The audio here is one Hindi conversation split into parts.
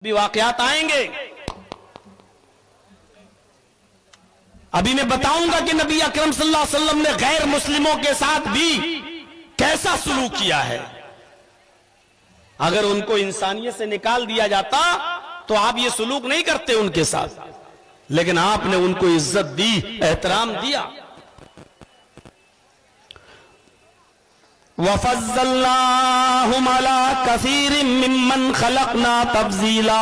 भी वाकयात आएंगे। अभी मैं बताऊंगा कि नबी अकरम सल्लल्लाहु अलैहि वसल्लम ने गैर मुस्लिमों के साथ भी कैसा सलूक किया है। अगर उनको इंसानियत से निकाल दिया जाता तो आप ये सलूक नहीं करते उनके साथ, लेकिन आपने उनको इज्जत दी, एहतराम दिया। वफ़ज़्ज़लनाहुम अला कसीरिम मिम्मन खलक़ना तफ़ज़ीला,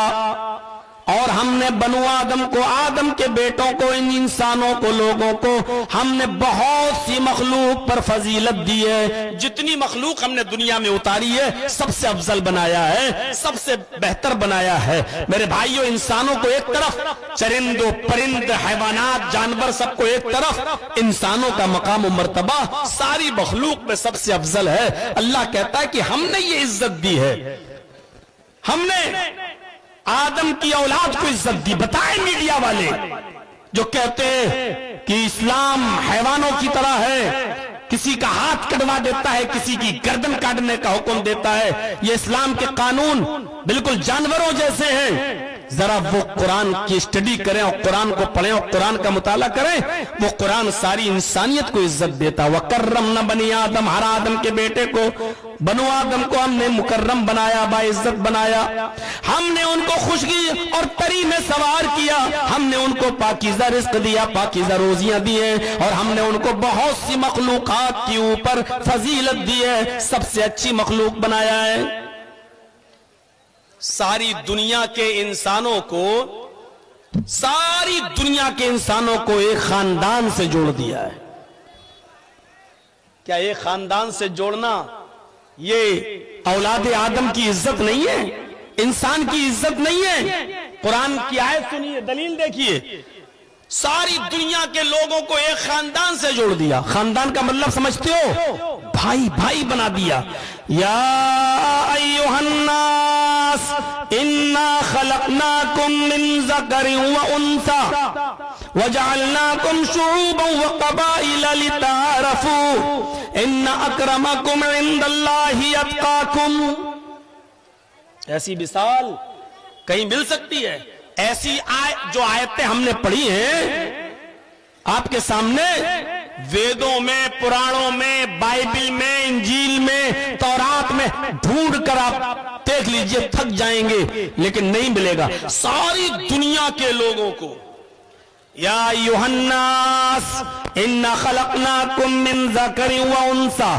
और हमने बनु आदम को, आदम के बेटों को, इन इंसानों को, लोगों को हमने बहुत सी मखलूक पर फजीलत दी है। जितनी मखलूक हमने दुनिया में उतारी है सबसे अफजल बनाया है, सबसे बेहतर बनाया है। मेरे भाइयों, इंसानों को एक तरफ, चरिंदों परिंद हैवानात जानवर सबको एक तरफ, इंसानों का मकाम और मर्तबा सारी मखलूक में सबसे अफजल है। अल्लाह कहता है कि हमने ये इज्जत दी है, हमने आदम की औलाद को इज्जत दी। बताएं मीडिया वाले जो कहते हैं कि इस्लाम हैवानों की तरह है, किसी का हाथ कटवा देता है, किसी की गर्दन काटने का हुक्म देता है, ये इस्लाम के कानून बिल्कुल जानवरों जैसे हैं। जरा वो कुरान की स्टडी करें और कुरान को पढ़ें और कुरान का मुताला करें, वो कुरान सारी इंसानियत को इज्जत देता। वकर्रमना बनी आदम, हर आदम के बेटे को, बनु आदम को हमने मुकर्रम बनाया, बाइज्जत बनाया। हमने उनको खुशकी और तरी में सवार किया, हमने उनको पाकीज़ा रिज़्क़ दिया, पाकीज़ा रोजियां दी है, और हमने उनको बहुत सी मखलूकात के ऊपर फजीलत दी है, सबसे अच्छी मखलूक बनाया है। सारी दुनिया के इंसानों को, सारी दुनिया के इंसानों को एक खानदान से जोड़ दिया है। क्या एक खानदान से जोड़ना ये औलाद आदम की इज्जत नहीं है? इंसान की इज्जत नहीं है? कुरान की आयत सुनिए, दलील देखिए। सारी दुनिया के लोगों को एक खानदान से जोड़ दिया। खानदान का मतलब समझते हो? भाई भाई बना दिया। या अय्युहन्नास इन्ना खलक़नाकुम मिन ज़करिन व उन्सा वजअलनाकुम शुऊबन व क़बाइला लिताअरफ़ू इन्ना अक्रमकुम इंदल्लाहि अत्क़ाकुम। ऐसी मिसाल कहीं मिल सकती है? ऐसी जो आयतें हमने पढ़ी हैं आपके सामने, वेदों में, पुराणों में, बाइबिल में, इंजील में, तौरात में ढूंढ कर आप देख लीजिए, थक जाएंगे, लेकिन नहीं मिलेगा। सारी दुनिया के लोगों को, या अय्युहन्नास इन्ना खलक़नाकुम मिन ज़करिन व उन्सा,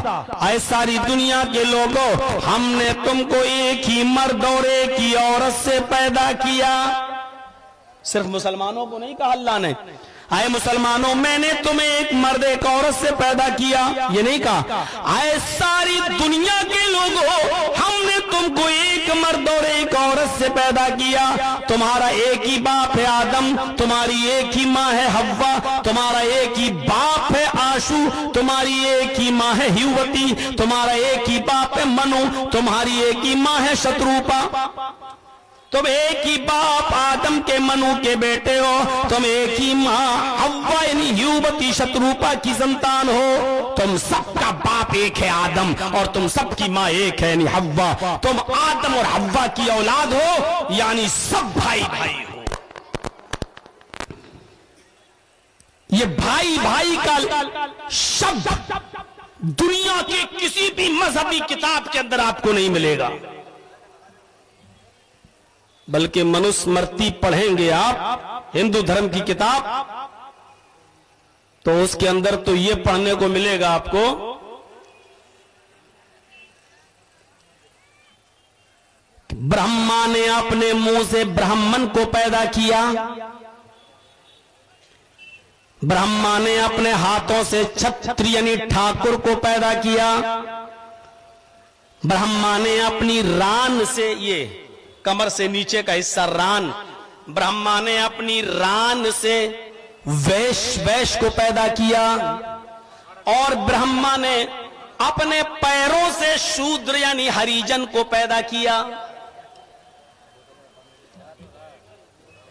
ऐ सारी दुनिया के लोगों, हमने तुमको एक ही मर्द और एक ही औरत से पैदा किया। सिर्फ मुसलमानों को नहीं कहा अल्लाह ने, आए मुसलमानों, मैंने तुम्हें एक मर्द एक औरत से पैदा किया, ये नहीं कहा। आए सारी दुनिया के लोगों, हमने तुमको एक मर्द और एक औरत से पैदा किया। तुम्हारा एक ही बाप है आदम, तुम्हारी एक ही माँ है हव्वा, तुम्हारा एक ही बाप है आशू, तुम्हारी एक ही माँ है हिवती, तुम्हारा एक ही बाप है मनु, तुम्हारी एक ही माँ है शत्रुपा। तुम एक ही बाप आदम के मनु के बेटे हो, तुम एक ही माँ हव्वा यानी युवती शत्रुपा की संतान हो। तुम सबका बाप एक है आदम, और तुम सबकी माँ एक है यानी हव्वा। तुम आदम और हव्वा की औलाद हो, यानी सब भाई भाई हो। ये भाई भाई का शब्द दुनिया के किसी भी मजहबी किताब के अंदर आपको नहीं मिलेगा। बल्कि मनुस्मृति पढ़ेंगे आप, हिंदू धर्म की किताब, तो उसके अंदर तो ये पढ़ने को मिलेगा आपको, ब्रह्मा ने अपने मुंह से ब्राह्मण को पैदा किया, ब्रह्मा ने अपने हाथों से क्षत्रिय यानी ठाकुर को पैदा किया, ब्रह्मा ने अपनी रान से, ये कमर से नीचे का हिस्सा रान, ब्रह्मा ने अपनी रान से वैश्य को पैदा किया, और ब्रह्मा ने अपने पैरों से शूद्र यानी हरिजन को पैदा किया।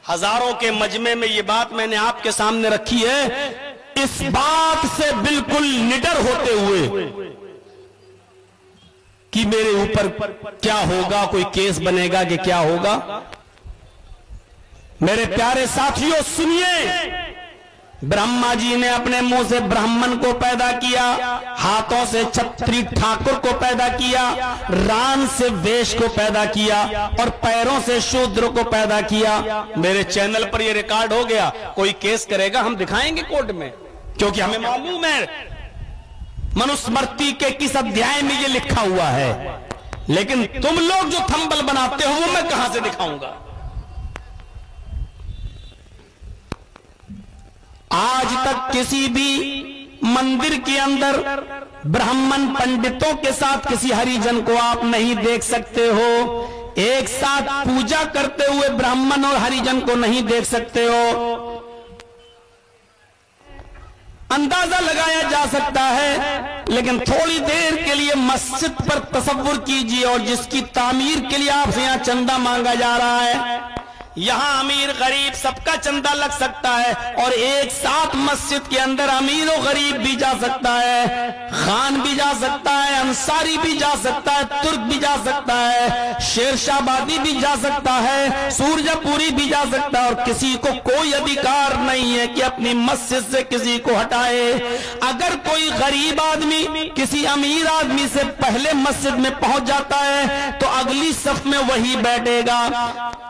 हजारों के मजमे में ये बात मैंने आपके सामने रखी है, इस बात से बिल्कुल निडर होते हुए कि मेरे ऊपर क्या होगा, कोई केस बनेगा कि क्या होगा। मेरे प्यारे साथियों सुनिए, ब्रह्मा जी ने अपने मुंह से ब्राह्मण को पैदा किया, हाथों से छत्री ठाकुर को पैदा किया, रान से वेश को पैदा किया और पैरों से शूद्र को पैदा किया। मेरे चैनल पर यह रिकॉर्ड हो गया, कोई केस करेगा हम दिखाएंगे कोर्ट में, क्योंकि हमें मालूम है मनुस्मृति के किस अध्याय में यह लिखा हुआ है। लेकिन तुम लोग जो थंबल बनाते हो वो मैं कहां से दिखाऊंगा। आज तक किसी भी मंदिर के अंदर ब्राह्मण पंडितों के साथ किसी हरिजन को आप नहीं देख सकते हो। एक साथ पूजा करते हुए ब्राह्मण और हरिजन को नहीं देख सकते हो। अंदाजा लगाया जा सकता है, लेकिन थोड़ी देर के लिए मस्जिद पर तसव्वुर कीजिए और जिसकी तामीर के लिए आपसे यहां चंदा मांगा जा रहा है, यहां अमीर गरीब सबका चंदा लग सकता है और एक साथ मस्जिद के अंदर अमीर और गरीब भी जा सकता है, खान भी जा सकता है, अंसारी भी जा सकता है, तुर्क भी जा सकता है, शेरशाहबादी भी जा सकता है, सूरजपुरी भी जा सकता है और किसी को कोई अधिकार नहीं है कि अपनी मस्जिद से किसी को हटाए। अगर कोई गरीब आदमी किसी अमीर आदमी से पहले मस्जिद में पहुंच जाता है तो अगली सफ में वही बैठेगा।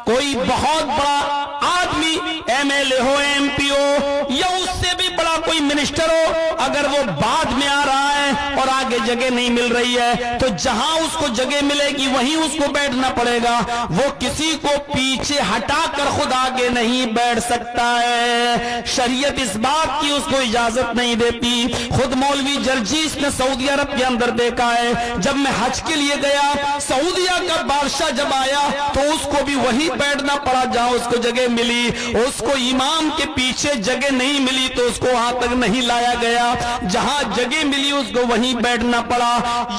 कोई बहुत बड़ा आदमी एमएलए हो, एमपी हो या उससे भी बड़ा कोई मिनिस्टर हो, अगर वो बाद में आ रहा है और आगे जगह नहीं मिल रही है तो जहां उसको जगह मिलेगी वहीं उसको बैठना पड़ेगा। वो किसी को पीछे हटाकर खुद आगे नहीं बैठ सकता है। शरीयत इस बात की उसको इजाजत नहीं देती। खुद मौलवी जर्जीस ने सऊदी अरब के अंदर देखा है, जब मैं हज के लिए गया सऊदिया का बादशाह जब आया तो उसको भी वही बैठना पड़ा जहां उसको जगह मिली। उसको इमाम के पीछे जगह नहीं मिली तो उसको वहां तक नहीं लाया गया, जहां जगह मिली उसको वहीं बैठना पड़ा।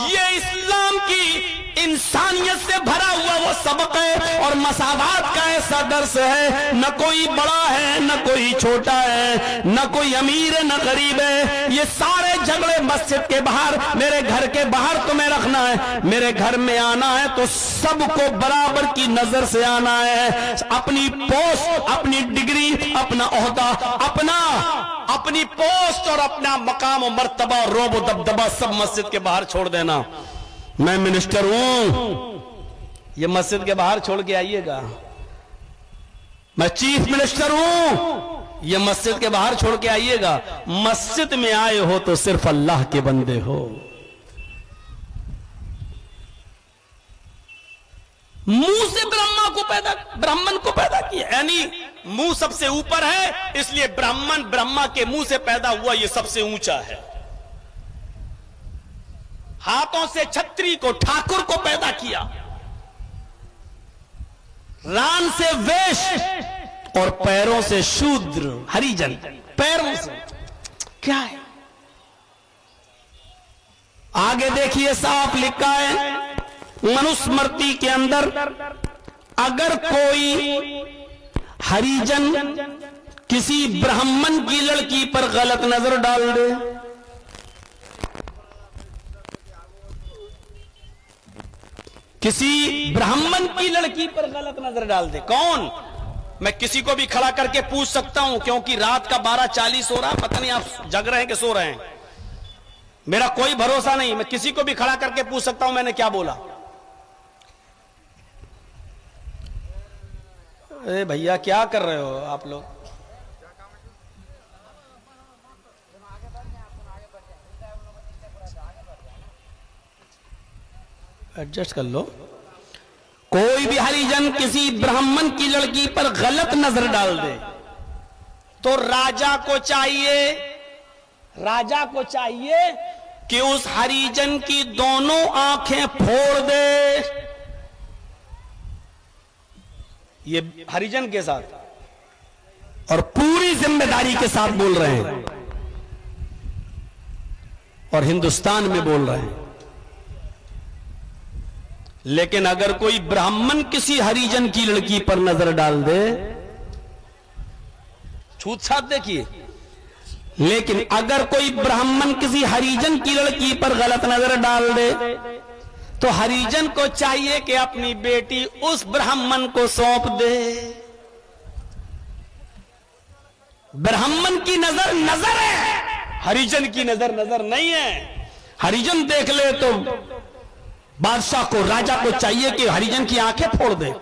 ये इस्लाम की इंसानियत से भरा हुआ वो सबक है और मसावात का ऐसा दर्स है। न कोई बड़ा है न कोई छोटा है, न कोई अमीर है न गरीब है। ये सारे झगड़े मस्जिद के बाहर, मेरे घर के बाहर तुम्हें रखना है, मेरे घर में आना है तो सबको बराबर की नजर से आना है। अपनी पोस्ट, अपनी डिग्री, अपना ओहदा, अपनी पोस्ट और अपना मकाम और मर्तबा, रोब और दबदबा सब मस्जिद के बाहर छोड़ देना। मैं मिनिस्टर हूं, ये मस्जिद के बाहर छोड़ के आइएगा। मैं चीफ मिनिस्टर हूं, ये मस्जिद के बाहर छोड़ के आइएगा। मस्जिद में आए हो तो सिर्फ अल्लाह के बंदे हो। मुंह से ब्राह्मण को पैदा किया, यानी मुंह सबसे ऊपर है इसलिए ब्राह्मण ब्रह्मा के मुंह से पैदा हुआ, ये सबसे ऊंचा है। हाथों से छत्री को, ठाकुर को पैदा किया, रान से वेश और पैरों से शूद्र, हरिजन। पैरों से क्या है, आगे देखिए साफ लिखा है मनुस्मृति के अंदर, अगर कोई हरिजन किसी ब्राह्मण की लड़की पर गलत नजर डाल दे, किसी ब्राह्मण की लड़की पर गलत नजर डाल दे, कौन? मैं किसी को भी खड़ा करके पूछ सकता हूं, क्योंकि रात का 12:40 हो रहा, पता नहीं आप जग रहे हैं कि सो रहे हैं, मेरा कोई भरोसा नहीं। मैं किसी को भी खड़ा करके पूछ सकता हूं मैंने क्या बोला। अरे भैया क्या कर रहे हो आप लोग? एडजस्ट कर लो। कोई भी हरिजन किसी ब्राह्मण की लड़की पर गलत नजर डाल दे तो राजा को चाहिए कि उस हरिजन की दोनों आंखें फोड़ दे। ये हरिजन के साथ और पूरी जिम्मेदारी के साथ बोल रहे हैं और हिंदुस्तान में बोल रहे हैं। लेकिन अगर कोई ब्राह्मण किसी हरिजन की लड़की पर नजर डाल दे, छूत छात देखिए, लेकिन अगर कोई ब्राह्मण किसी हरिजन की लड़की पर गलत नजर डाल दे तो हरिजन को चाहिए कि अपनी बेटी उस ब्राह्मण को सौंप दे। ब्राह्मण की नजर नजर है, हरिजन की नजर नजर नहीं है। हरिजन देख ले तो बादशाह को, राजा को चाहिए कि हरिजन की आंखें फोड़ दे,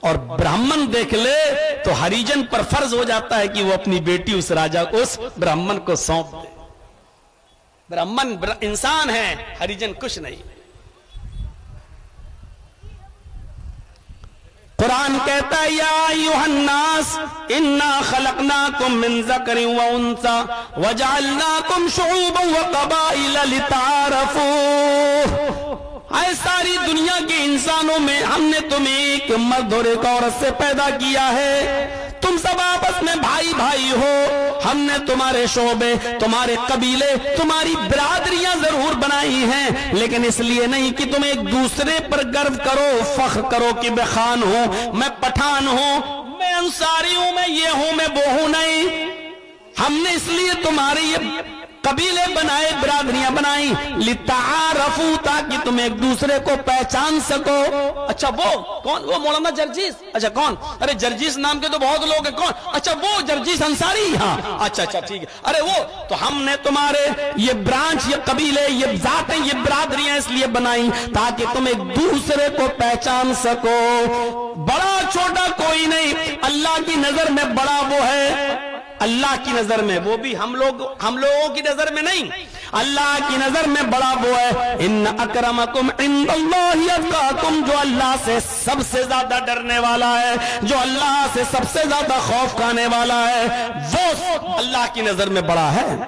और ब्राह्मण देख ले तो हरिजन पर फर्ज हो जाता है कि वो अपनी बेटी उस राजा को, उस ब्राह्मण को सौंप दे। ब्राह्मण इंसान है, हरिजन कुछ नहीं। कुरान कहता है या अय्युहन्नास इन्ना खलकनाकुम मिन ज़करिन व उन्सा वजअलनाकुम शुऊबन व क़बाइला लितारफू। आए सारी दुनिया के इंसानों में हमने तुम्हें एक मर्द और एक औरत से पैदा किया है, तुम सब आपस में भाई भाई हो। हमने तुम्हारे शोबे, तुम्हारे कबीले, तुम्हारी बिरादरियां जरूर बनाई हैं, लेकिन इसलिए नहीं कि तुम एक दूसरे पर गर्व करो, फख्र करो कि मैं खान हूं, मैं पठान हूं, मैं अंसारी हूं, मैं ये हूं, मैं वो हूं। नहीं, हमने इसलिए तुम्हारे ये कबीले बनाए, बिरादरियां बनाई, लितारफू, ताकि तुम एक दूसरे को पहचान सको। अच्छा वो कौन? वो मौलाना जर्जीस। अच्छा कौन? अरे जर्जीस नाम के तो बहुत लोग हैं। कौन? अच्छा वो जर्जीस अंसारी। हाँ अच्छा अच्छा ठीक है। अरे वो तो हमने तुम्हारे ये ब्रांच, ये कबीले, ये जातें, ये बिरादरियां इसलिए बनाई ताकि तुम एक दूसरे को पहचान सको। बड़ा छोटा कोई नहीं, अल्लाह की नजर में बड़ा वो है, अल्लाह की नजर में, वो भी हम लोगों की नजर में नहीं, अल्लाह की नजर में बड़ा वो है। इन्न अकरमकुम इंदल्लाहि अत्काकुम, जो अल्लाह से सबसे ज्यादा डरने वाला है, जो अल्लाह से सबसे ज्यादा खौफ खाने वाला है, वो अल्लाह की नजर में बड़ा है।